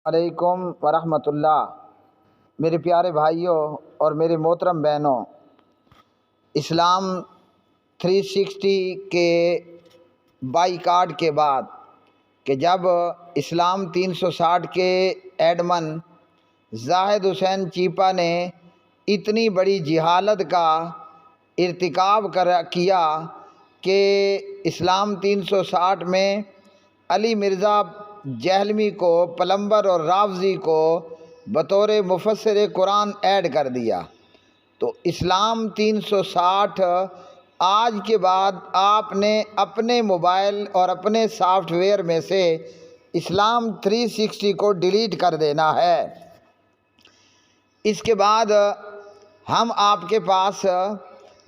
علیکم ورحمۃ اللہ۔ میرے پیارے بھائیوں اور میرے محترم بہنوں، اسلام 360 کے بائیکاٹ کے بعد کہ جب اسلام 360 کے ایڈمن زاہد حسین چیپا نے اتنی بڑی جہالت کا ارتکاب کیا کہ اسلام 360 میں علی مرزا جہلمی کو، پلمبر اور رافضی کو بطور مفسر قرآن ایڈ کر دیا، تو اسلام 360 آج کے بعد آپ نے اپنے موبائل اور اپنے سافٹ ویئر میں سے اسلام 360 کو ڈیلیٹ کر دینا ہے۔ اس کے بعد ہم آپ کے پاس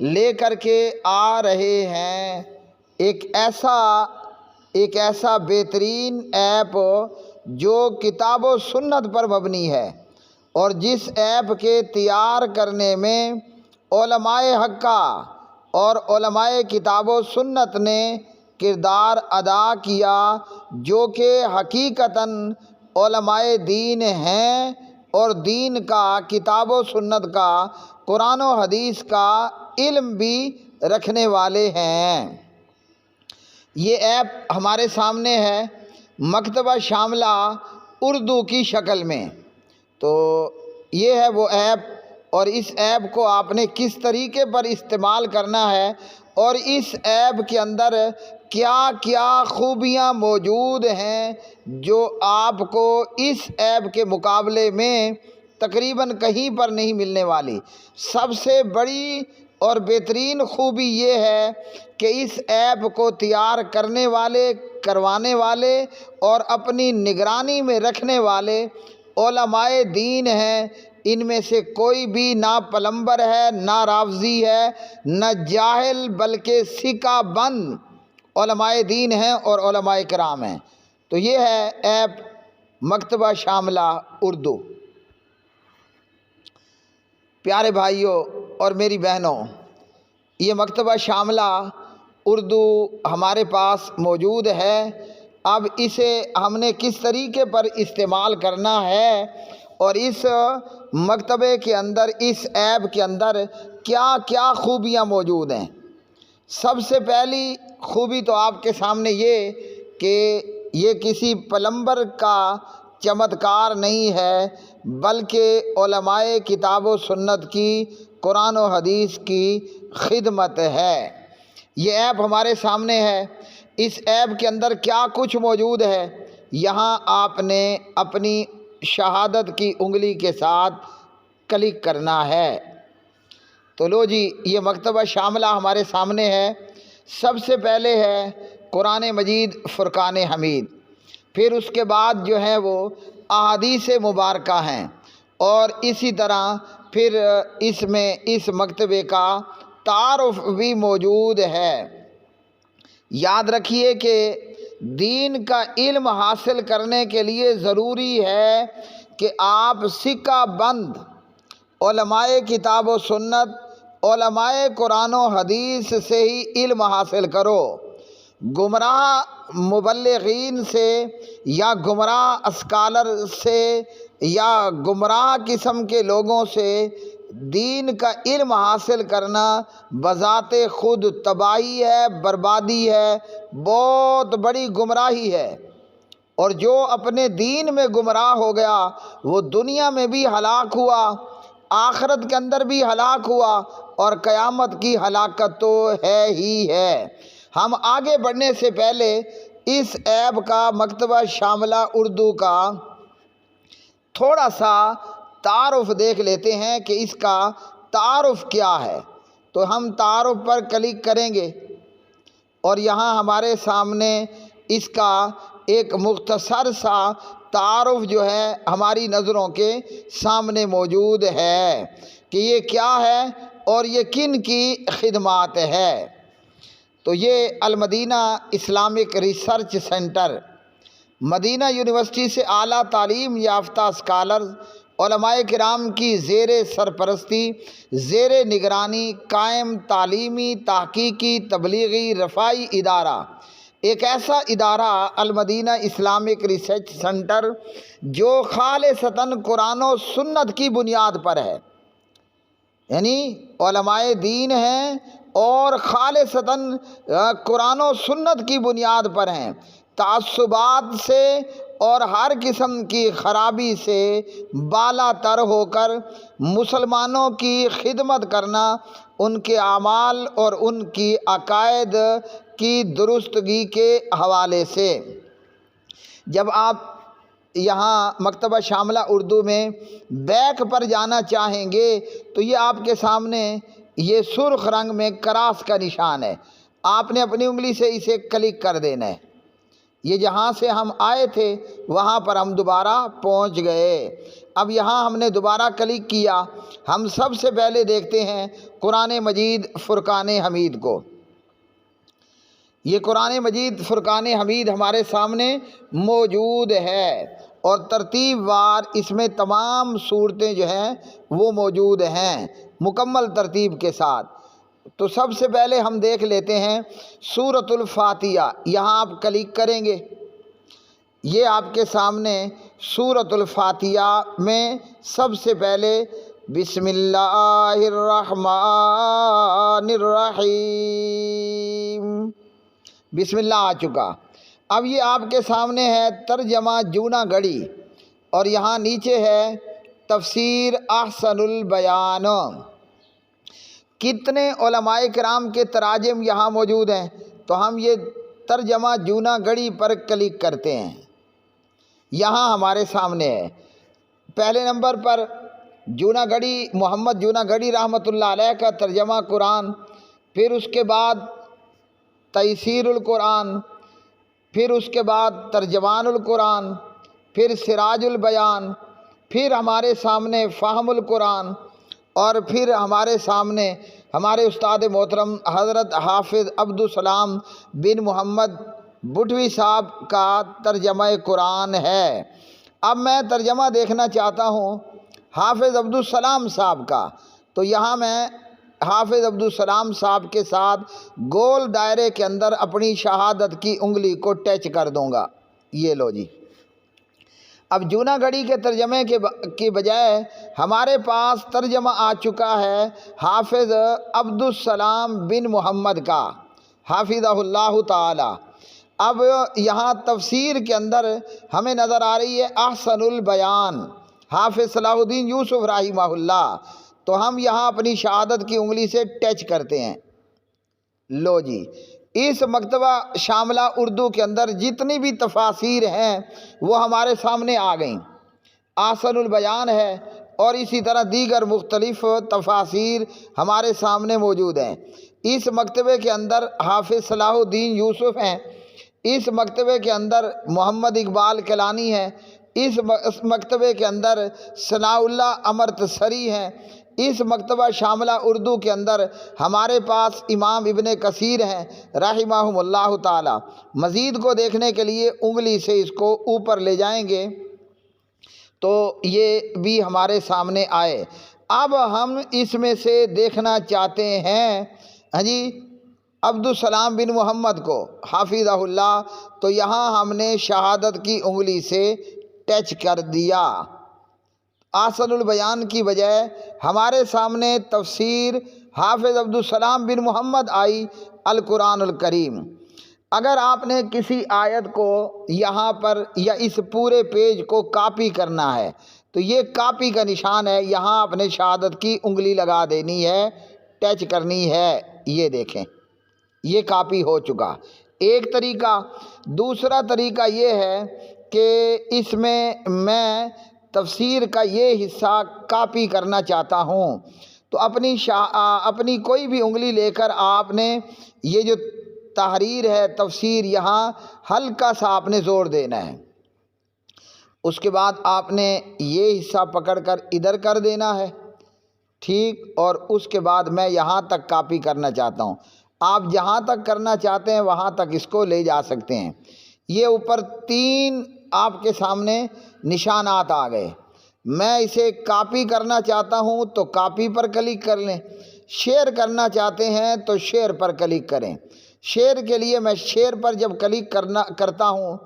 لے کر کے آ رہے ہیں ایک ایسا بہترین ایپ جو کتاب و سنت پر مبنی ہے، اور جس ایپ کے تیار کرنے میں علماء حقہ اور علماء کتاب و سنت نے کردار ادا کیا، جو کہ حقیقتاً علماء دین ہیں اور دین کا، کتاب و سنت کا، قرآن و حدیث کا علم بھی رکھنے والے ہیں۔ یہ ایپ ہمارے سامنے ہے، مکتبہ شاملہ اردو کی شکل میں۔ تو یہ ہے وہ ایپ، اور اس ایپ کو آپ نے کس طریقے پر استعمال کرنا ہے، اور اس ایپ کے اندر کیا کیا خوبیاں موجود ہیں جو آپ کو اس ایپ کے مقابلے میں تقریباً کہیں پر نہیں ملنے والی۔ سب سے بڑی اور بہترین خوبی یہ ہے کہ اس ایپ کو تیار کرنے والے، کروانے والے اور اپنی نگرانی میں رکھنے والے علماء دین ہیں۔ ان میں سے کوئی بھی نہ پلمبر ہے، نہ رافضی ہے، نہ جاہل، بلکہ سکہ بند علماء دین ہیں اور علماء کرام ہیں۔ تو یہ ہے ایپ مکتبہ شاملہ اردو۔ پیارے بھائیوں اور میری بہنوں، یہ مکتبہ شاملہ اردو ہمارے پاس موجود ہے۔ اب اسے ہم نے کس طریقے پر استعمال کرنا ہے، اور اس مکتبے کے اندر، اس ایپ کے اندر کیا کیا خوبیاں موجود ہیں۔ سب سے پہلی خوبی تو آپ کے سامنے یہ کہ یہ کسی پلمبر کا چمتکار نہیں ہے، بلکہ علماء کتاب و سنت کی، قرآن و حدیث کی خدمت ہے۔ یہ ایپ ہمارے سامنے ہے۔ اس ایپ کے اندر کیا کچھ موجود ہے، یہاں آپ نے اپنی شہادت کی انگلی کے ساتھ کلک کرنا ہے۔ تو لو جی، یہ مکتبہ شاملہ ہمارے سامنے ہے۔ سب سے پہلے ہے قرآن مجید فرقان حمید، پھر اس کے بعد جو ہے وہ احادیث مبارکہ ہیں، اور اسی طرح پھر اس میں اس مکتبے کا تعارف بھی موجود ہے۔ یاد رکھیے کہ دین کا علم حاصل کرنے کے لیے ضروری ہے کہ آپ سکہ بند علماء کتاب و سنت، علماء قرآن و حدیث سے ہی علم حاصل کرو۔ گمراہ مبلغین سے یا گمراہ اسکالر سے یا گمراہ قسم کے لوگوں سے دین کا علم حاصل کرنا بذات خود تباہی ہے، بربادی ہے، بہت بڑی گمراہی ہے۔ اور جو اپنے دین میں گمراہ ہو گیا وہ دنیا میں بھی ہلاک ہوا، آخرت کے اندر بھی ہلاک ہوا، اور قیامت کی ہلاکت تو ہے ہی ہے۔ ہم آگے بڑھنے سے پہلے اس ایپ کا، مکتبہ شاملہ اردو کا تھوڑا سا تعارف دیکھ لیتے ہیں کہ اس کا تعارف کیا ہے۔ تو ہم تعارف پر کلک کریں گے، اور یہاں ہمارے سامنے اس کا ایک مختصر سا تعارف جو ہے ہماری نظروں کے سامنے موجود ہے کہ یہ کیا ہے اور یہ کن کی خدمات ہے۔ تو یہ المدینہ اسلامک ریسرچ سینٹر، مدینہ یونیورسٹی سے اعلیٰ تعلیم یافتہ اسکالرز، علماء کرام کی زیر سرپرستی، زیر نگرانی قائم تعلیمی، تحقیقی، تبلیغی، رفاعی ادارہ ایک ایسا ادارہ المدینہ اسلامک ریسرچ سینٹر جو خالصتاً قرآن و سنت کی بنیاد پر ہے، یعنی علماء دین ہیں اور خالصتاً قرآن و سنت کی بنیاد پر ہیں، تعصبات سے اور ہر قسم کی خرابی سے بالا تر ہو کر مسلمانوں کی خدمت کرنا، ان کے اعمال اور ان کی عقائد کی درستگی کے حوالے سے۔ جب آپ یہاں مکتبہ شاملہ اردو میں بیک پر جانا چاہیں گے تو یہ آپ کے سامنے یہ سرخ رنگ میں کراس کا نشان ہے، آپ نے اپنی انگلی سے اسے کلک کر دینا ہے۔ یہ جہاں سے ہم آئے تھے وہاں پر ہم دوبارہ پہنچ گئے۔ اب یہاں ہم نے دوبارہ کلک کیا، ہم سب سے پہلے دیکھتے ہیں قرآن مجید فرقان حمید کو۔ یہ قرآن مجید فرقان حمید ہمارے سامنے موجود ہے اور ترتیب وار اس میں تمام صورتیں جو ہیں وہ موجود ہیں مکمل ترتیب کے ساتھ۔ تو سب سے پہلے ہم دیکھ لیتے ہیں سورۃ الفاتحہ، یہاں آپ کلک کریں گے، یہ آپ کے سامنے سورۃ الفاتحہ میں سب سے پہلے بسم اللہ الرحمن الرحیم، بسم اللہ آ چکا۔ اب یہ آپ کے سامنے ہے ترجمہ جونا گڑھی اور یہاں نیچے ہے تفسیر احسن البیان۔ کتنے علماء کرام کے تراجم یہاں موجود ہیں، تو ہم یہ ترجمہ جونا گڑھی پر کلک کرتے ہیں، یہاں ہمارے سامنے ہے۔ پہلے نمبر پر جونا گڑھی محمد جونا گڑھی رحمۃ اللہ علیہ کا ترجمہ قرآن، پھر اس کے بعد تیسیر القرآن، پھر اس کے بعد ترجمان القرآن، پھر سراج البیان، پھر ہمارے سامنے فہم القرآن، اور پھر ہمارے سامنے ہمارے استاد محترم حضرت حافظ عبدالسلام بن محمد بٹوی صاحب کا ترجمہ قرآن ہے۔ اب میں ترجمہ دیکھنا چاہتا ہوں حافظ عبدالسلام صاحب کا، تو یہاں میں حافظ عبدالسلام صاحب کے ساتھ گول دائرے کے اندر اپنی شہادت کی انگلی کو ٹچ کر دوں گا، یہ لو جی۔ اب جونا گڑھی کے ترجمے کے بجائے ہمارے پاس ترجمہ آ چکا ہے حافظ عبدالسلام بن محمد کا، حافظہ اللہ تعالی۔ اب یہاں تفسیر کے اندر ہمیں نظر آ رہی ہے احسن البیان، حافظ صلاح الدین یوسف رحمہ اللہ، تو ہم یہاں اپنی شہادت کی انگلی سے ٹچ کرتے ہیں، لو جی۔ اس مکتبہ شاملہ اردو کے اندر جتنی بھی تفاسیر ہیں وہ ہمارے سامنے آ گئیں، احسن البیان ہے اور اسی طرح دیگر مختلف تفاسیر ہمارے سامنے موجود ہیں۔ اس مکتبے کے اندر حافظ صلاح الدین یوسف ہیں، اس مکتبے کے اندر محمد اقبال کیلانی ہیں، اس مکتبے کے اندر ثناء اللہ امرتسری ہیں، اس مکتبہ شاملہ اردو کے اندر ہمارے پاس امام ابن کثیر ہیں رحمہم اللہ تعالی۔ مزید کو دیکھنے کے لیے انگلی سے اس کو اوپر لے جائیں گے تو یہ بھی ہمارے سامنے آئے۔ اب ہم اس میں سے دیکھنا چاہتے ہیں ہاں جی عبدالسلام بن محمد کو حافظہ اللہ، تو یہاں ہم نے شہادت کی انگلی سے ٹچ کر دیا۔ احسن البیان کی بجائے ہمارے سامنے تفسیر حافظ عبدالسلام بن محمد آئی القرآن الکریم۔ اگر آپ نے کسی آیت کو یہاں پر یا اس پورے پیج کو کاپی کرنا ہے تو یہ کاپی کا نشان ہے، یہاں اپنے شہادت کی انگلی لگا دینی ہے، ٹچ کرنی ہے، یہ دیکھیں یہ کاپی ہو چکا، ایک طریقہ۔ دوسرا طریقہ یہ ہے کہ اس میں تفسیر کا یہ حصہ کاپی کرنا چاہتا ہوں تو اپنی کوئی بھی انگلی لے کر آپ نے یہ جو تحریر ہے تفسیر یہاں ہلکا سا آپ نے زور دینا ہے، اس کے بعد آپ نے یہ حصہ پکڑ کر ادھر کر دینا ہے، ٹھیک، اور اس کے بعد میں یہاں تک کاپی کرنا چاہتا ہوں، آپ جہاں تک کرنا چاہتے ہیں وہاں تک اس کو لے جا سکتے ہیں۔ یہ اوپر 3 آپ کے سامنے نشانات آ گئے، میں اسے کاپی کرنا چاہتا ہوں تو کاپی پر کلک کر لیں، شیئر کرنا چاہتے ہیں تو شیئر پر کلک کریں۔ شعر کے لیے میں شعر پر جب کلک کرتا ہوں،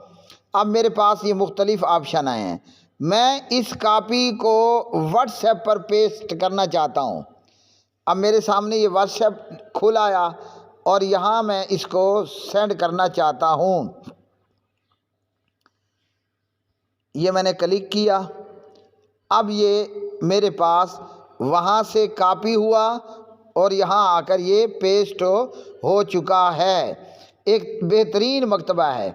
اب میرے پاس یہ مختلف آپشن آئے ہیں۔ میں اس کاپی کو واٹس ایپ پر پیسٹ کرنا چاہتا ہوں۔ اب میرے سامنے یہ واٹس ایپ کھل آیا اور یہاں میں اس کو سینڈ کرنا چاہتا ہوں۔ یہ میں نے کلک کیا، اب یہ میرے پاس وہاں سے کاپی ہوا اور یہاں آ کر یہ پیسٹ ہو چکا ہے۔ ایک بہترین مکتبہ ہے۔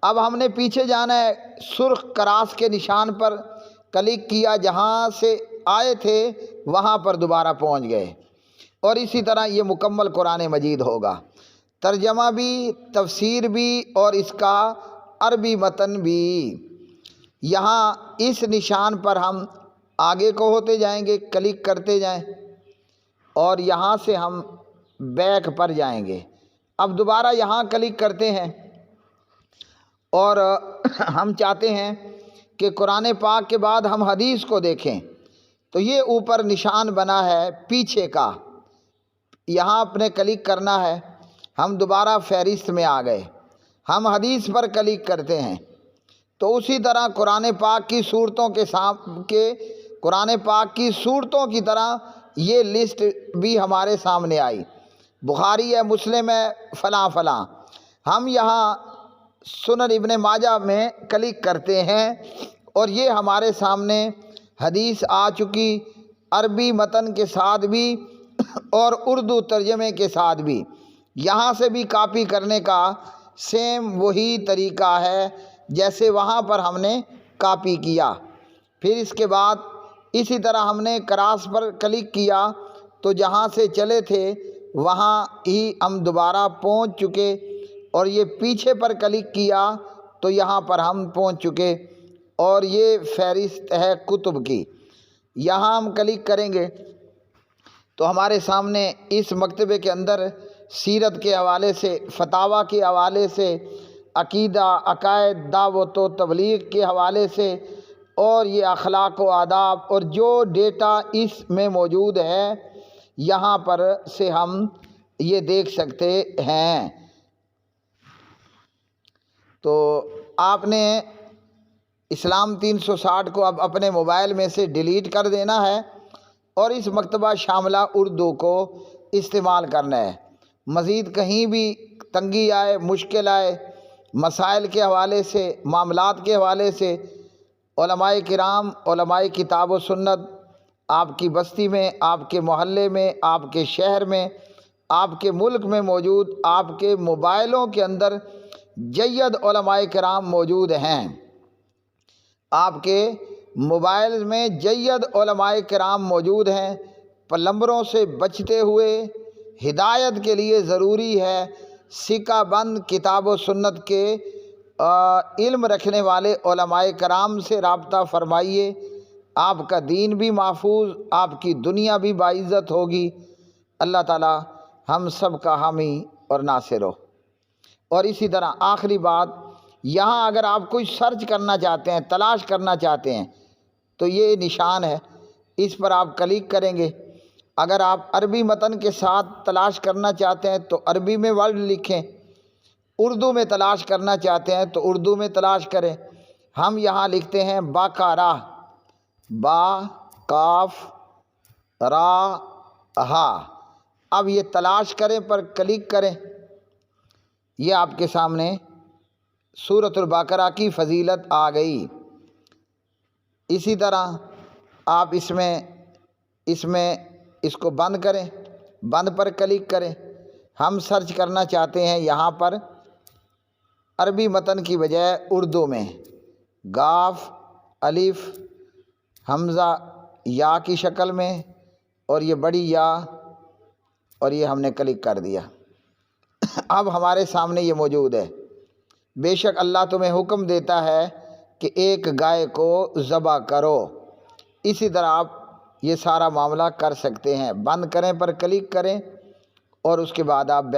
اب ہم نے پیچھے جانا ہے، سرخ کراس کے نشان پر کلک کیا، جہاں سے آئے تھے وہاں پر دوبارہ پہنچ گئے، اور اسی طرح یہ مکمل قرآن مجید ہوگا، ترجمہ بھی، تفسیر بھی، اور اس کا عربی متن بھی۔ یہاں اس نشان پر ہم آگے کو ہوتے جائیں گے، کلک کرتے جائیں، اور یہاں سے ہم بیک پر جائیں گے۔ اب دوبارہ یہاں کلک کرتے ہیں اور ہم چاہتے ہیں کہ قرآن پاک کے بعد ہم حدیث کو دیکھیں، تو یہ اوپر نشان بنا ہے پیچھے کا، یہاں اپنے کلک کرنا ہے۔ ہم دوبارہ فہرست میں آ گئے، ہم حدیث پر کلک کرتے ہیں، تو اسی طرح قرآن پاک کی صورتوں کی طرح یہ لسٹ بھی ہمارے سامنے آئی، بخاری ہے، مسلم ہے، فلاں فلاں۔ ہم یہاں سنن ابن ماجہ میں کلک کرتے ہیں اور یہ ہمارے سامنے حدیث آ چکی، عربی متن کے ساتھ بھی اور اردو ترجمے کے ساتھ بھی۔ یہاں سے بھی کاپی کرنے کا سیم وہی طریقہ ہے جیسے وہاں پر ہم نے کاپی کیا۔ پھر اس کے بعد اسی طرح ہم نے کراس پر کلک کیا، تو جہاں سے چلے تھے وہاں ہی ہم دوبارہ پہنچ چکے، اور یہ پیچھے پر کلک کیا تو یہاں پر ہم پہنچ چکے، اور یہ فہرست ہے کتب کی۔ یہاں ہم کلک کریں گے تو ہمارے سامنے اس مکتبے کے اندر سیرت کے حوالے سے، فتاویٰ کے حوالے سے، عقیدہ، عقائد، دعوت و تبلیغ کے حوالے سے، اور یہ اخلاق و آداب، اور جو ڈیٹا اس میں موجود ہے یہاں پر سے ہم یہ دیکھ سکتے ہیں۔ تو آپ نے اسلام 360 کو اب اپنے موبائل میں سے ڈیلیٹ کر دینا ہے اور اس مکتبہ شاملہ اردو کو استعمال کرنا ہے۔ مزید کہیں بھی تنگی آئے، مشکل آئے، مسائل کے حوالے سے، معاملات کے حوالے سے، علماء کرام، علماء کتاب و سنت آپ کی بستی میں، آپ کے محلے میں، آپ کے شہر میں، آپ کے ملک میں موجود، آپ کے موبائلوں کے اندر جید علماء کرام موجود ہیں۔ آپ کے موبائل میں جید علماء کرام موجود ہیں۔ پلمبروں سے بچتے ہوئے ہدایت کے لیے ضروری ہے سکہ بند کتاب و سنت کے علم رکھنے والے علماء کرام سے رابطہ فرمائیے۔ آپ کا دین بھی محفوظ، آپ کی دنیا بھی باعزت ہوگی۔ اللہ تعالی ہم سب کا حامی اور ناصر ہو۔ اور اسی طرح آخری بات، یہاں اگر آپ کوئی سرچ کرنا چاہتے ہیں، تلاش کرنا چاہتے ہیں، تو یہ نشان ہے، اس پر آپ کلک کریں گے۔ اگر آپ عربی متن کے ساتھ تلاش کرنا چاہتے ہیں تو عربی میں ورڈ لکھیں، اردو میں تلاش کرنا چاہتے ہیں تو اردو میں تلاش کریں۔ ہم یہاں لکھتے ہیں باقارہ، با کاف را ہا۔ اب یہ تلاش کریں پر کلک کریں، یہ آپ کے سامنے سورۃ البقرہ کی فضیلت آ گئی۔ اسی طرح آپ اس کو بند کریں، بند پر کلک کریں۔ ہم سرچ کرنا چاہتے ہیں یہاں پر عربی متن کی بجائے اردو میں، گاف، الف، حمزہ، یا کی شکل میں، اور یہ بڑی یا، اور یہ ہم نے کلک کر دیا۔ اب ہمارے سامنے یہ موجود ہے۔ بے شک اللہ تمہیں حکم دیتا ہے کہ ایک گائے کو ذبح کرو۔ اسی طرح آپ یہ سارا معاملہ کر سکتے ہیں۔ بند کریں پر کلک کریں اور اس کے بعد آپ